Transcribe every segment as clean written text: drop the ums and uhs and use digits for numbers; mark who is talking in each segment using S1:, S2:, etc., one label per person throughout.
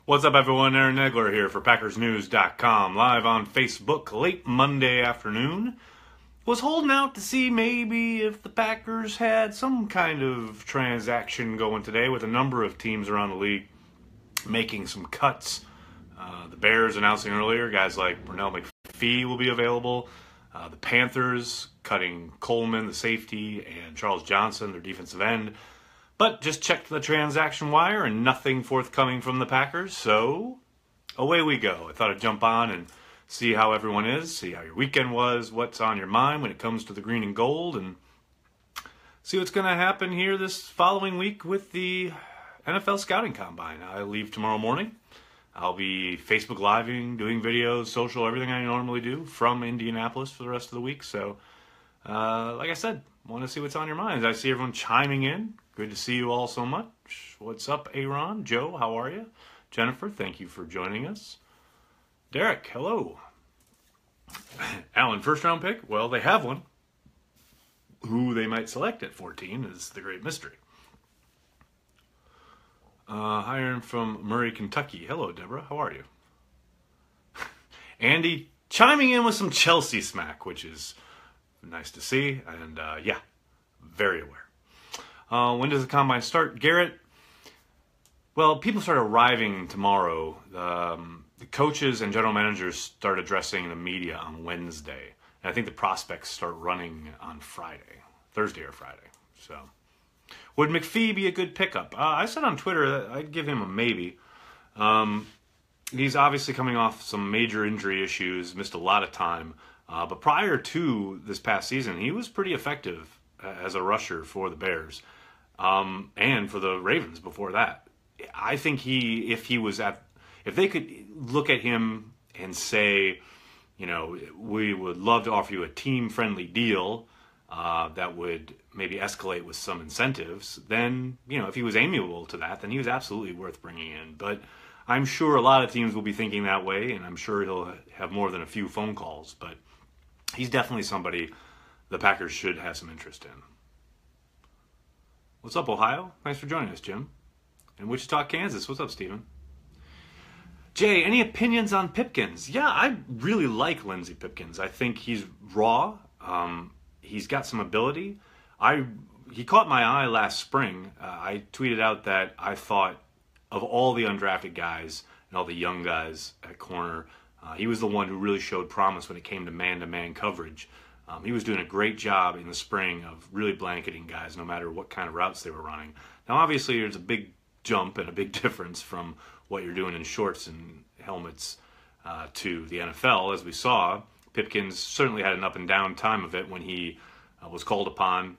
S1: What's up, everyone? Aaron Nagler here for PackersNews.com, live on Facebook late Monday afternoon. Was holding out to see maybe if the Packers had some kind of transaction going today with a number of teams around the league making some cuts. The Bears announcing earlier, guys like Randall McPhee will be available. The Panthers cutting Coleman, the safety, and Charles Johnson, their defensive end. But just checked the transaction wire and nothing forthcoming from the Packers, so away we go. I thought I'd jump on and see how everyone is, see how your weekend was, what's on your mind when it comes to the green and gold, and see what's going to happen here this following week with the NFL Scouting Combine. I leave tomorrow morning. I'll be Facebook Living, doing videos, social, everything I normally do from Indianapolis for the rest of the week. So, like I said, want to see what's on your minds. I see everyone chiming in. Good to see you all so much. What's up, Aaron? Joe, how are you? Jennifer, thank you for joining us. Derek, hello. Alan, first round pick? Well, they have one. Who they might select at 14 is the great mystery. Hi, Aaron from Murray, Kentucky. Hello, Deborah. How are you? Andy chiming in with some Chelsea smack, which is nice to see. And yeah, very aware. When does the combine start? Garrett, well, people start arriving tomorrow. The coaches and general managers start addressing the media on Wednesday. And I think the prospects start running on Friday, Thursday or Friday. So, would McPhee be a good pickup? I said on Twitter that I'd give him a maybe. He's obviously coming off some major injury issues, missed a lot of time. But prior to this past season, he was pretty effective as a rusher for the Bears. And for the Ravens before that. I think if they could look at him and say, you know, we would love to offer you a team-friendly deal that would maybe escalate with some incentives, then, you know, if he was amiable to that, then he was absolutely worth bringing in. But I'm sure a lot of teams will be thinking that way, and I'm sure he'll have more than a few phone calls. But he's definitely somebody the Packers should have some interest in. What's up, Ohio? Thanks for joining us, Jim. And Wichita, Kansas. What's up, Steven? Jay, any opinions on Pipkins? Yeah, I really like Lenzy Pipkins. I think he's raw. He's got some ability. He caught my eye last spring. I tweeted out that I thought of all the undrafted guys and all the young guys at corner, he was the one who really showed promise when it came to man-to-man coverage. He was doing a great job in the spring of really blanketing guys no matter what kind of routes they were running. Now, obviously, there's a big jump and a big difference from what you're doing in shorts and helmets to the NFL. As we saw, Pipkins certainly had an up and down time of it when he was called upon,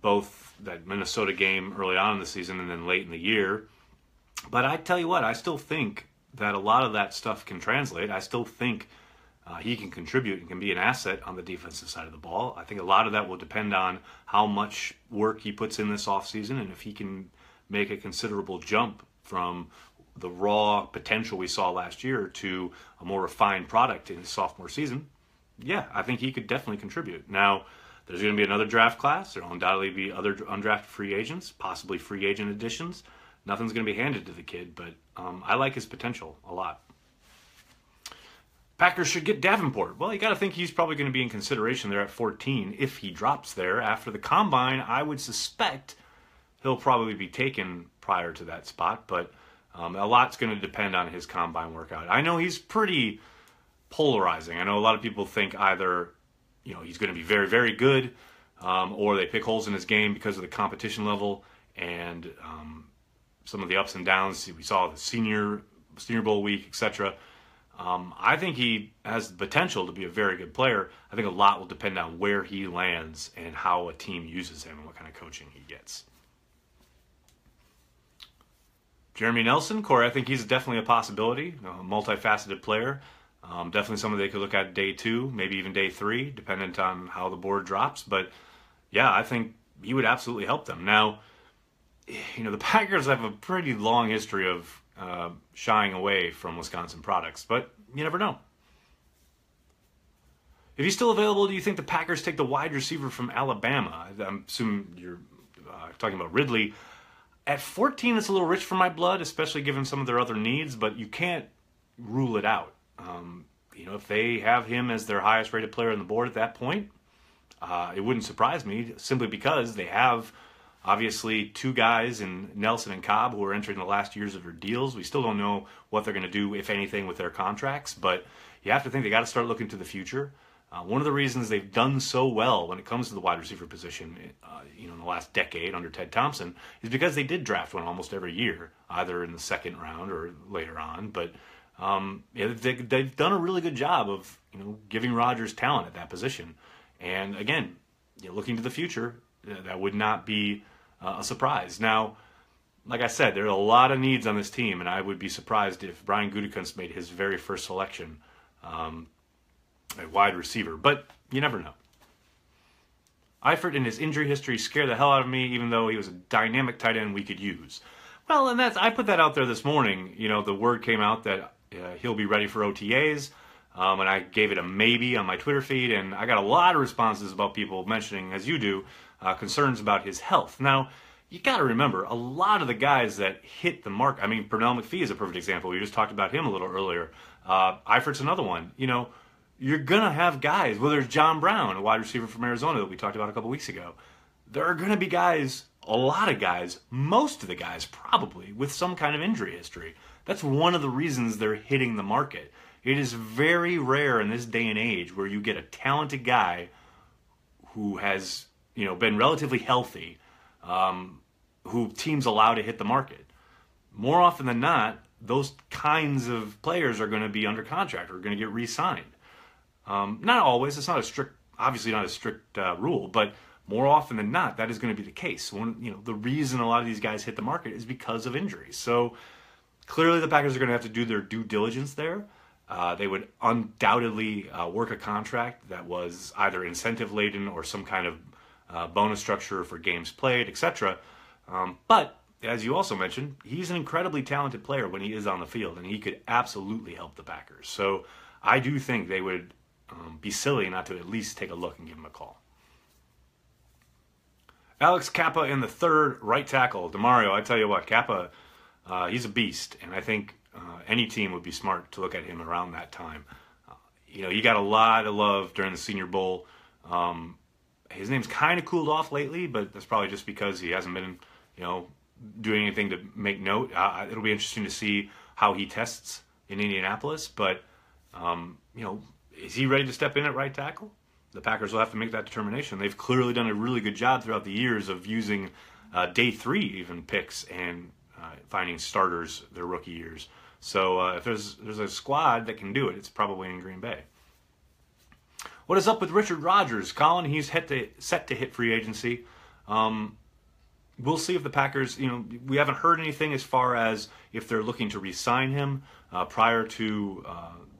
S1: both that Minnesota game early on in the season and then late in the year. But I tell you what, I still think that a lot of that stuff can translate. I still think he can contribute and can be an asset on the defensive side of the ball. I think a lot of that will depend on how much work he puts in this offseason and if he can make a considerable jump from the raw potential we saw last year to a more refined product in his sophomore season. Yeah, I think he could definitely contribute. Now, there's going to be another draft class. There will undoubtedly be other undrafted free agents, possibly free agent additions. Nothing's going to be handed to the kid, but I like his potential a lot. Packers should get Davenport. Well, you got to think he's probably going to be in consideration there at 14 if he drops there. After the combine, I would suspect he'll probably be taken prior to that spot, but a lot's going to depend on his combine workout. I know he's pretty polarizing. I know a lot of people think either, you know, he's going to be very, very good, or they pick holes in his game because of the competition level and some of the ups and downs we saw the Senior Bowl week, etc. I think he has the potential to be a very good player. I think a lot will depend on where he lands and how a team uses him and what kind of coaching he gets. Jeremy Nelson, Corey, I think he's definitely a possibility, a multifaceted player. Definitely someone they could look at day 2, maybe even day 3, dependent on how the board drops. But yeah, I think he would absolutely help them. Now, you know, the Packers have a pretty long history of shying away from Wisconsin products, but you never know. If he's still available, do you think the Packers take the wide receiver from Alabama? I'm assuming you're talking about Ridley. At 14, it's a little rich for my blood, especially given some of their other needs, but you can't rule it out. If they have him as their highest rated player on the board at that point, it wouldn't surprise me, simply because they have obviously two guys in Nelson and Cobb who are entering the last years of their deals. We still don't know what they're going to do, if anything, with their contracts, but you have to think they got to start looking to the future. One of the reasons they've done so well when it comes to the wide receiver position, in the last decade under Ted Thompson, is because they did draft one almost every year, either in the second round or later on. But they've done a really good job of giving Rodgers talent at that position. And again, looking to the future, that would not be a surprise. Now, like I said, there are a lot of needs on this team, and I would be surprised if Brian Gutekunst made his very first selection a wide receiver, but you never know. Eifert and his injury history scared the hell out of me, even though he was a dynamic tight end we could use. Well, and I put that out there this morning. The word came out that he'll be ready for OTAs, and I gave it a maybe on my Twitter feed, and I got a lot of responses about people mentioning, as you do, concerns about his health. Now, you got to remember, a lot of the guys that hit the mark, Pernell McPhee is a perfect example. We just talked about him a little earlier. Eifert's another one. You're going to have guys, whether it's John Brown, a wide receiver from Arizona that we talked about a couple weeks ago. There are going to be guys, a lot of guys, most of the guys probably, with some kind of injury history. That's one of the reasons they're hitting the market. It is very rare in this day and age where you get a talented guy who has, been relatively healthy, who teams allow to hit the market. More often than not, those kinds of players are going to be under contract or are going to get re-signed. Not always. It's not obviously not a strict rule, but more often than not, that is going to be the case. The reason a lot of these guys hit the market is because of injuries. So clearly the Packers are going to have to do their due diligence there. They would undoubtedly work a contract that was either incentive-laden or some kind of bonus structure for games played, etc. But as you also mentioned, he's an incredibly talented player when he is on the field, and he could absolutely help the Packers. So I do think they would be silly not to at least take a look and give him a call. Alex Kappa in the third, right tackle. DeMario, I tell you what, Kappa, he's a beast, and I think any team would be smart to look at him around that time. He got a lot of love during the Senior Bowl. His name's kind of cooled off lately, but that's probably just because he hasn't been, doing anything to make note. It'll be interesting to see how he tests in Indianapolis, but is he ready to step in at right tackle? The Packers will have to make that determination. They've clearly done a really good job throughout the years of using day 3 even picks and finding starters their rookie years. So if there's a squad that can do it, it's probably in Green Bay. What is up with Richard Rodgers? Colin, he's set to hit free agency. We'll see if the Packers, we haven't heard anything as far as if they're looking to re-sign him prior to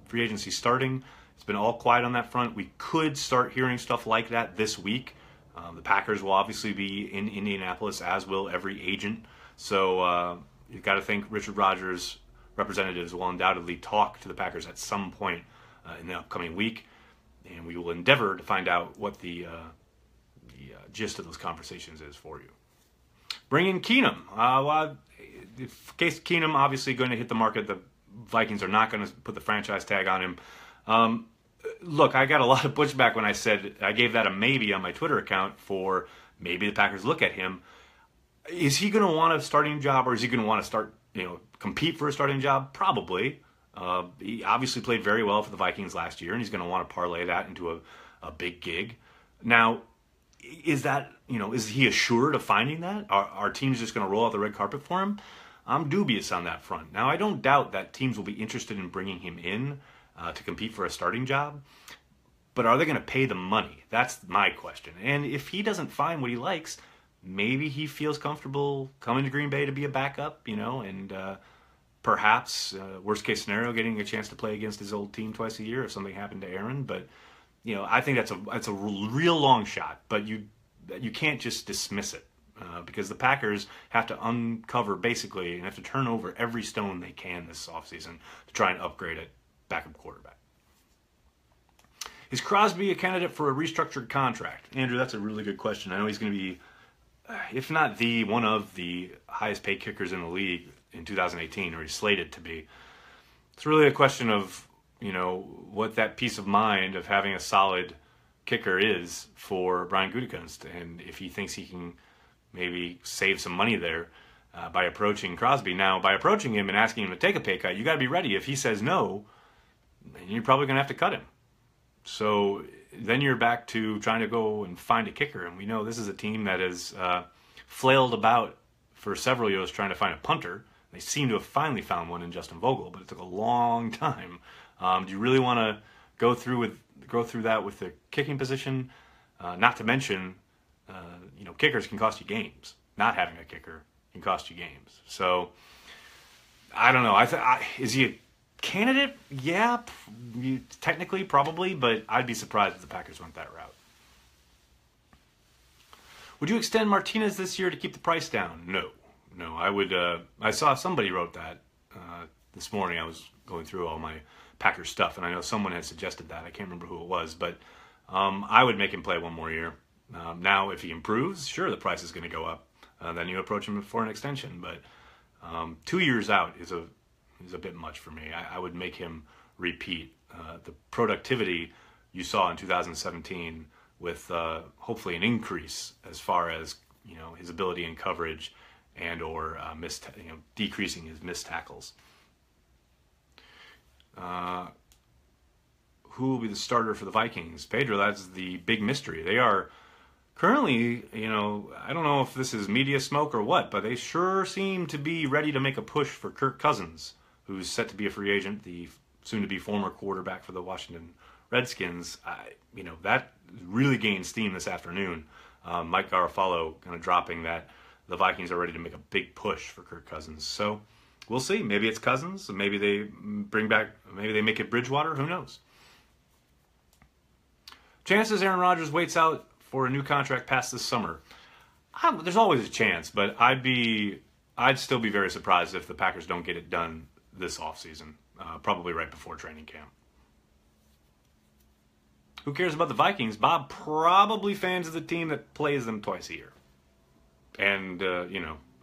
S1: free agency starting. It's been all quiet on that front. We could start hearing stuff like that this week. The Packers will obviously be in Indianapolis, as will every agent. So you've got to think Richard Rodgers' representatives will undoubtedly talk to the Packers at some point in the upcoming week. And we will endeavor to find out what the gist of those conversations is for you. Bring in Keenum. Case Keenum obviously going to hit the market. The Vikings are not going to put the franchise tag on him. Look, I got a lot of pushback when I said I gave that a maybe on my Twitter account for maybe the Packers look at him. Is he going to want a starting job, or is he going to want to start, compete for a starting job? Probably. He obviously played very well for the Vikings last year, and he's going to want to parlay that into a big gig. Now, is that, is he assured of finding that? Are teams just going to roll out the red carpet for him? I'm dubious on that front. Now, I don't doubt that teams will be interested in bringing him in to compete for a starting job, but are they going to pay the money? That's my question. And if he doesn't find what he likes, maybe he feels comfortable coming to Green Bay to be a backup, and perhaps, worst case scenario, getting a chance to play against his old team twice a year if something happened to Aaron. But, I think that's a real long shot, but you can't just dismiss it because the Packers have to uncover basically and have to turn over every stone they can this offseason to try and upgrade at backup quarterback. Is Crosby a candidate for a restructured contract? Andrew, that's a really good question. I know he's going to be if not the one of the highest paid kickers in the league in 2018, or he's slated to be. It's really a question of, what that peace of mind of having a solid kicker is for Brian Gutekunst, and if he thinks he can maybe save some money there by approaching Crosby. Now, by approaching him and asking him to take a pay cut, you got to be ready. If he says no, then you're probably going to have to cut him. So then you're back to trying to go and find a kicker, and we know this is a team that has flailed about for several years trying to find a punter. They seem to have finally found one in Justin Vogel, but it took a long time. Do you really want to go through that with the kicking position? Not to mention, kickers can cost you games. Not having a kicker can cost you games. So I don't know. Is he a candidate? Yeah, technically, probably, but I'd be surprised if the Packers went that route. Would you extend Martinez this year to keep the price down? No, I would. I saw somebody wrote that this morning. I was going through all my Packers stuff, and I know someone had suggested that. I can't remember who it was, but I would make him play one more year. Now, if he improves, sure, the price is going to go up. Then you approach him for an extension, but 2 years out is a bit much for me. I would make him repeat the productivity you saw in 2017 with hopefully an increase as far as his ability in coverage and or decreasing his missed tackles. Who will be the starter for the Vikings? Pedro, that's the big mystery. They are currently, I don't know if this is media smoke or what, but they sure seem to be ready to make a push for Kirk Cousins, who's set to be a free agent, the soon-to-be former quarterback for the Washington Redskins. That really gained steam this afternoon. Mike Garafolo kind of dropping that the Vikings are ready to make a big push for Kirk Cousins. So we'll see. Maybe it's Cousins. Maybe they maybe they make it Bridgewater. Who knows? Chances Aaron Rodgers waits out for a new contract past this summer. There's always a chance, but I'd still be very surprised if the Packers don't get it done this offseason, probably right before training camp. Who cares about the Vikings? Bob, probably fans of the team that plays them twice a year. And,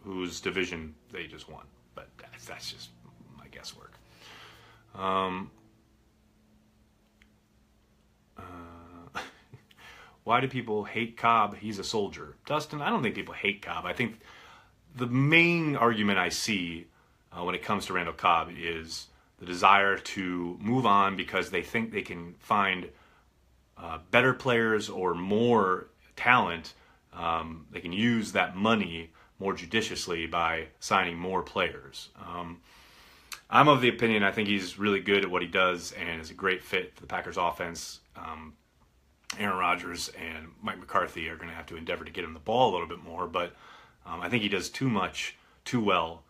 S1: whose division they just won. But that's just my guesswork. Why do people hate Cobb? He's a soldier. Dustin, I don't think people hate Cobb. I think the main argument I see when it comes to Randall Cobb is the desire to move on because they think they can find better players or more talent. They can use that money more judiciously by signing more players. I'm of the opinion I think he's really good at what he does and is a great fit for the Packers offense. Aaron Rodgers and Mike McCarthy are going to have to endeavor to get him the ball a little bit more, but I think he does too well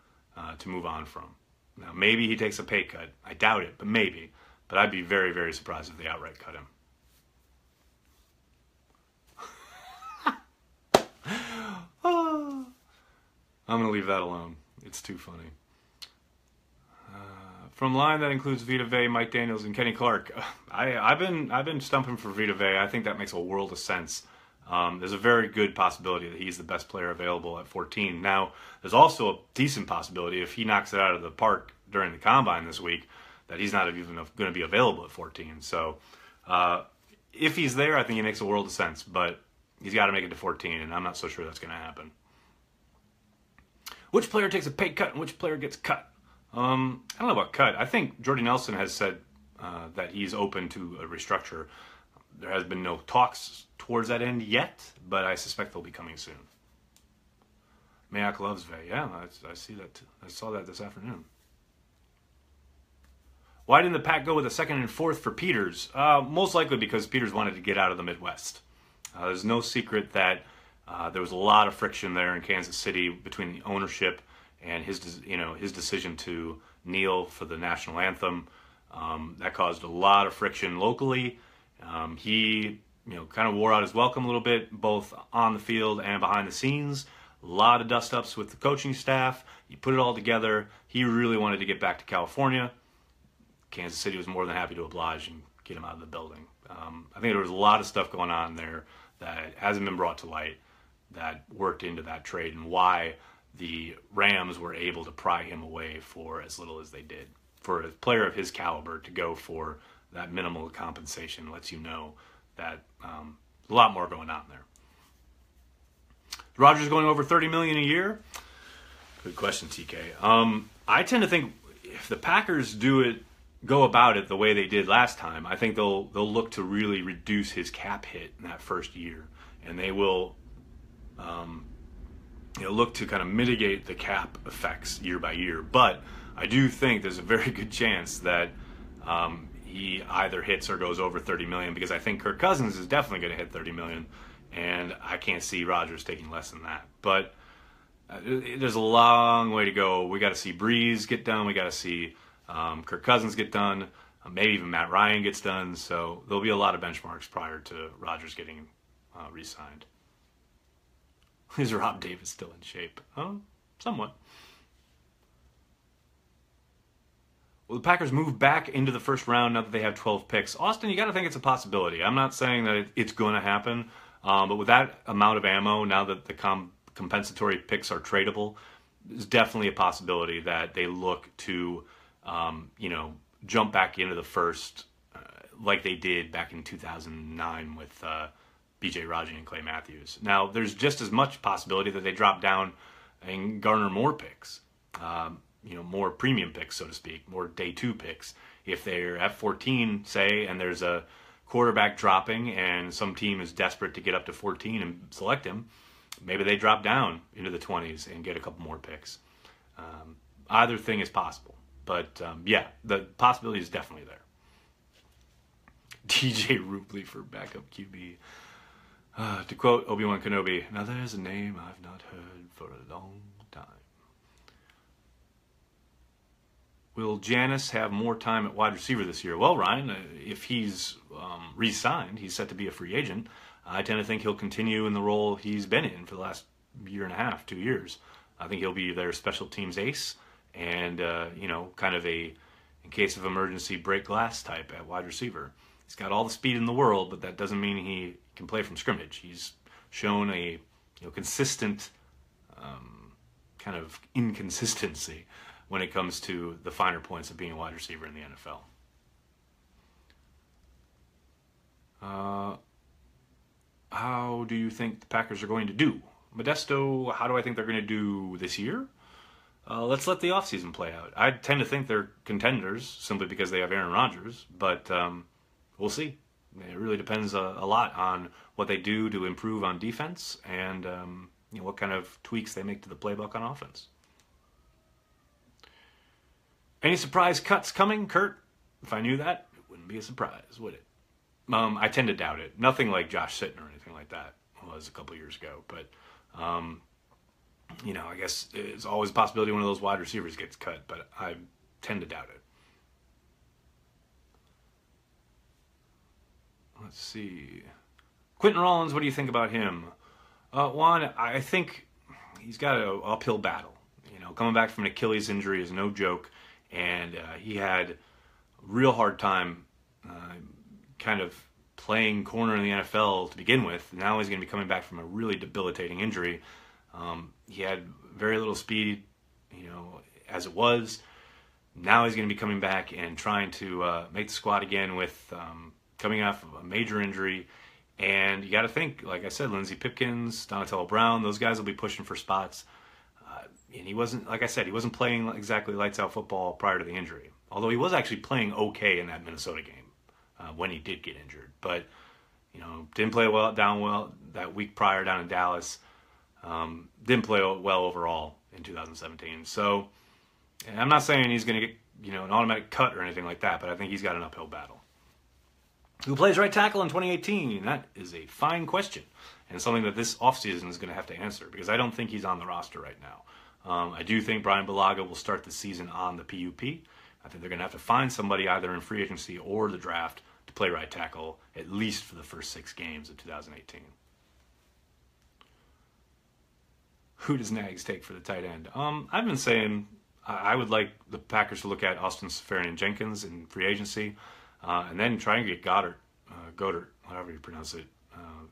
S1: to move on from. Now, maybe he takes a pay cut. I doubt it, but maybe. But I'd be very, very surprised if they outright cut him. I'm going to leave that alone. It's too funny. From line that includes Vita Vea, Mike Daniels, and Kenny Clark. I've been stumping for Vita Vea. I think that makes a world of sense. There's a very good possibility that he's the best player available at 14. Now, there's also a decent possibility if he knocks it out of the park during the combine this week that he's not even going to be available at 14. So if he's there, I think he makes a world of sense. But he's got to make it to 14, and I'm not so sure that's going to happen. Which player takes a pay cut and which player gets cut? I don't know about cut. I think Jordy Nelson has said that he's open to a restructure. There has been no talks towards that end yet, but I suspect they'll be coming soon. Mayock loves Vea. Yeah, I see that. I saw that this afternoon. Why didn't the Pack go with a 2nd and 4th for Peters? Most likely because Peters wanted to get out of the Midwest. There's no secret that there was a lot of friction there in Kansas City between the ownership and his decision to kneel for the national anthem. That caused a lot of friction locally. He kind of wore out his welcome a little bit, both on the field and behind the scenes. A lot of dust-ups with the coaching staff. He put it all together. He really wanted to get back to California. Kansas City was more than happy to oblige and get him out of the building. I think there was a lot of stuff going on there that hasn't been brought to light. that worked into that trade and why the Rams were able to pry him away for as little as they did. For a player of his caliber to go for that minimal compensation lets you know that a lot more going on there. Rodgers going over $30 million a year? Good question, TK. I tend to think if the Packers go about it the way they did last time, I think they'll look to really reduce his cap hit in that first year, and they will look to kind of mitigate the cap effects year by year. But I do think there's a very good chance that he either hits or goes over $30 million, because I think Kirk Cousins is definitely going to hit $30 million, and I can't see Rodgers taking less than that. But there's a long way to go. We got to see Breeze get done. We got to see Kirk Cousins get done. Maybe even Matt Ryan gets done. So there'll be a lot of benchmarks prior to Rodgers getting re-signed. Is Rob Davis still in shape? Somewhat. Will the Packers move back into the first round now that they have 12 picks? Austin, you got to think it's a possibility. I'm not saying that it's going to happen, but with that amount of ammo, now that the compensatory picks are tradable, there's definitely a possibility that they look to, jump back into the first, like they did back in 2009 with B.J. Raji and Clay Matthews. Now, there's just as much possibility that they drop down and garner more picks. More premium picks, so to speak, more day 2 picks. If they're at 14, say, and there's a quarterback dropping and some team is desperate to get up to 14 and select him, maybe they drop down into the 20s and get a couple more picks. Either thing is possible. But, the possibility is definitely there. DJ Rubley for backup QB. To quote Obi-Wan Kenobi, now there's a name I've not heard for a long time. Will Janis have more time at wide receiver this year? Well, Ryan, if he's re-signed, he's set to be a free agent. I tend to think he'll continue in the role he's been in for the last year and a half, 2 years. I think he'll be their special teams ace and, kind of a, in case of emergency, break glass type at wide receiver. He's got all the speed in the world, but that doesn't mean he can play from scrimmage. He's shown a consistent kind of inconsistency when it comes to the finer points of being a wide receiver in the NFL. How do you think the Packers are going to do? Modesto, how do I think they're going to do this year? Let's let the offseason play out. I tend to think they're contenders simply because they have Aaron Rodgers, but we'll see. It really depends a lot on what they do to improve on defense and what kind of tweaks they make to the playbook on offense. Any surprise cuts coming, Kurt? If I knew that, it wouldn't be a surprise, would it? I tend to doubt it. Nothing like Josh Sitton or anything like that was a couple years ago. But, I guess it's always a possibility one of those wide receivers gets cut, but I tend to doubt it. Let's see. Quinten Rollins, what do you think about him? Juan, I think he's got an uphill battle. Coming back from an Achilles injury is no joke. And he had a real hard time kind of playing corner in the NFL to begin with. Now he's going to be coming back from a really debilitating injury. He had very little speed, as it was. Now he's going to be coming back and trying to make the squad again with coming off of a major injury. And you got to think, like I said, Lenzy Pipkins, Donatello Brown, those guys will be pushing for spots. And he wasn't, like I said, he wasn't playing exactly lights out football prior to the injury. Although he was actually playing okay in that Minnesota game when he did get injured. But, didn't play well that week prior down in Dallas. Didn't play well overall in 2017. So I'm not saying he's going to get, an automatic cut or anything like that, but I think he's got an uphill battle. Who plays right tackle in 2018? That is a fine question and something that this offseason is going to have to answer because I don't think he's on the roster right now. I do think Brian Bulaga will start the season on the PUP. I think they're going to have to find somebody either in free agency or the draft to play right tackle, at least for the first 6 games of 2018. Who does Nags take for the tight end? I've been saying I would like the Packers to look at Austin Seferian-Jenkins in free agency and then try and get Goddard, whatever you pronounce it,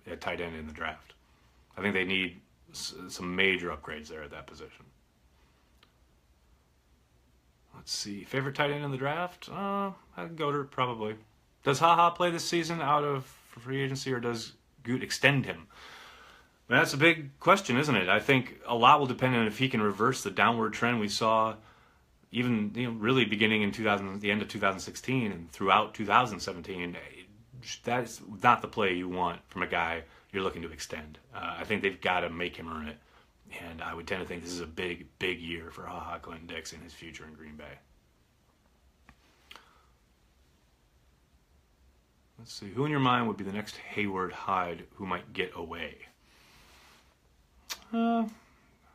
S1: at tight end in the draft. I think they need some major upgrades there at that position. Let's see. Favorite tight end in the draft? I'd go to probably. Does HaHa play this season out of free agency, or does Goot extend him? That's a big question, isn't it? I think a lot will depend on if he can reverse the downward trend we saw, even really beginning in the end of 2016 and throughout 2017. That's not the play you want from a guy you're looking to extend. I think they've got to make him earn it, and I would tend to think this is a big year for HaHa Quinten Dix and his future in Green Bay. Let's see. Who in your mind would be the next Hayward Hyde who might get away? I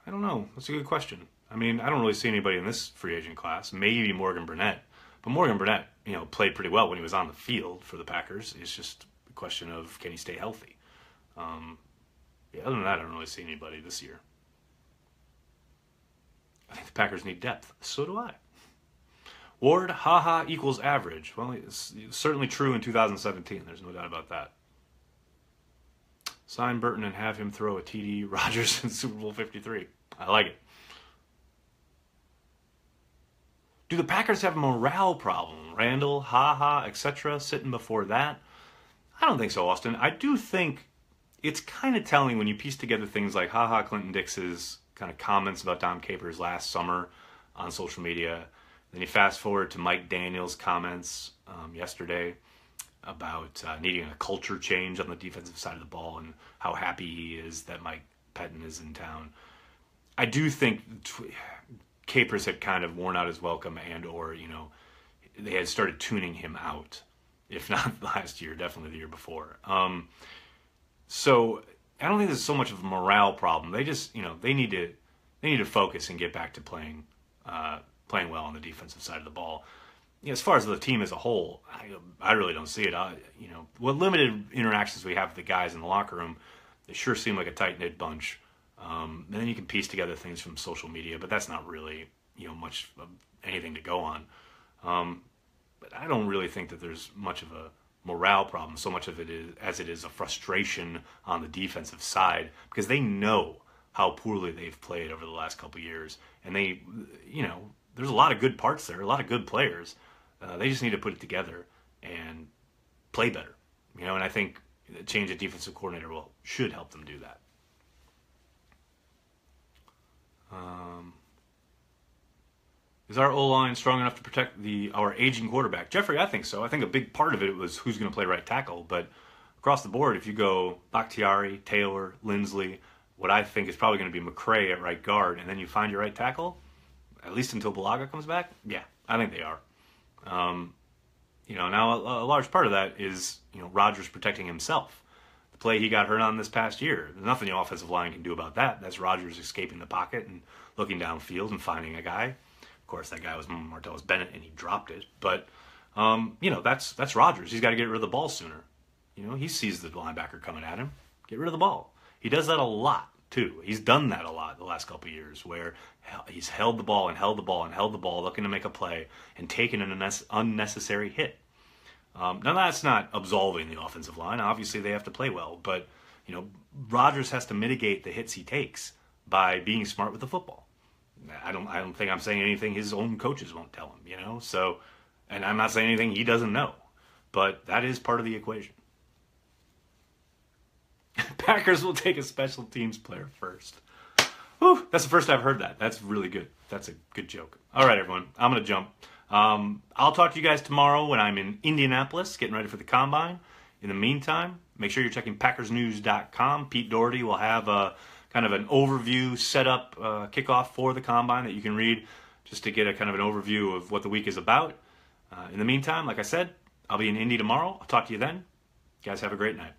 S1: don't know. That's a good question. I mean, I don't really see anybody in this free agent class. Maybe Morgan Burnett. But Morgan Burnett, played pretty well when he was on the field for the Packers. It's just a question of, can he stay healthy? Other than that, I don't really see anybody this year. I think the Packers need depth. So do I. Ward, HaHa equals average. Well, it's certainly true in 2017. There's no doubt about that. Sign Burton and have him throw a TD Rodgers in Super Bowl 53. I like it. Do the Packers have a morale problem? Randall, HaHa, etc. sitting before that? I don't think so, Austin. I do think it's kind of telling when you piece together things like HaHa Quinten Dix's kind of comments about Dom Capers last summer on social media. Then you fast forward to Mike Daniels' comments yesterday about needing a culture change on the defensive side of the ball and how happy he is that Mike Pettin is in town. I do think Capers had kind of worn out his welcome or, they had started tuning him out. If not last year, definitely the year before. So I don't think there's so much of a morale problem. They just, they need to focus and get back to playing well on the defensive side of the ball. As far as the team as a whole, I really don't see it. What limited interactions we have with the guys in the locker room, they sure seem like a tight-knit bunch. And then you can piece together things from social media, but that's not really, much of anything to go on. But I don't really think that there's much of a morale problem, so much of it is a frustration on the defensive side, because they know how poorly they've played over the last couple of years. And they, there's a lot of good parts there, a lot of good players. They just need to put it together and play better. And I think the change of defensive coordinator should help them do that. Is our O-line strong enough to protect our aging quarterback? Jeffrey, I think so. I think a big part of it was who's going to play right tackle. But across the board, if you go Bakhtiari, Taylor, Lindsley, what I think is probably going to be McCray at right guard, and then you find your right tackle, at least until Bulaga comes back, yeah, I think they are. Now a large part of that is, Rodgers protecting himself. The play he got hurt on this past year, there's nothing the offensive line can do about that. That's Rodgers escaping the pocket and looking downfield and finding a guy. Of course, that guy was Martellus Bennett, and he dropped it. But, that's Rodgers. He's got to get rid of the ball sooner. He sees the linebacker coming at him. Get rid of the ball. He does that a lot, too. He's done that a lot the last couple of years, where he's held the ball and held the ball and held the ball, looking to make a play, and taken an unnecessary hit. Now, that's not absolving the offensive line. Obviously, they have to play well. But, Rodgers has to mitigate the hits he takes by being smart with the football. I don't think I'm saying anything his own coaches won't tell him, So, and I'm not saying anything he doesn't know. But that is part of the equation. Packers will take a special teams player first. Whew, that's the first I've heard that. That's really good. That's a good joke. All right, everyone. I'm going to jump. I'll talk to you guys tomorrow when I'm in Indianapolis getting ready for the Combine. In the meantime, make sure you're checking PackersNews.com. Pete Doherty will have a kind of an overview setup kickoff for the Combine that you can read just to get a kind of an overview of what the week is about. In the meantime, like I said, I'll be in Indy tomorrow. I'll talk to you then. You guys have a great night.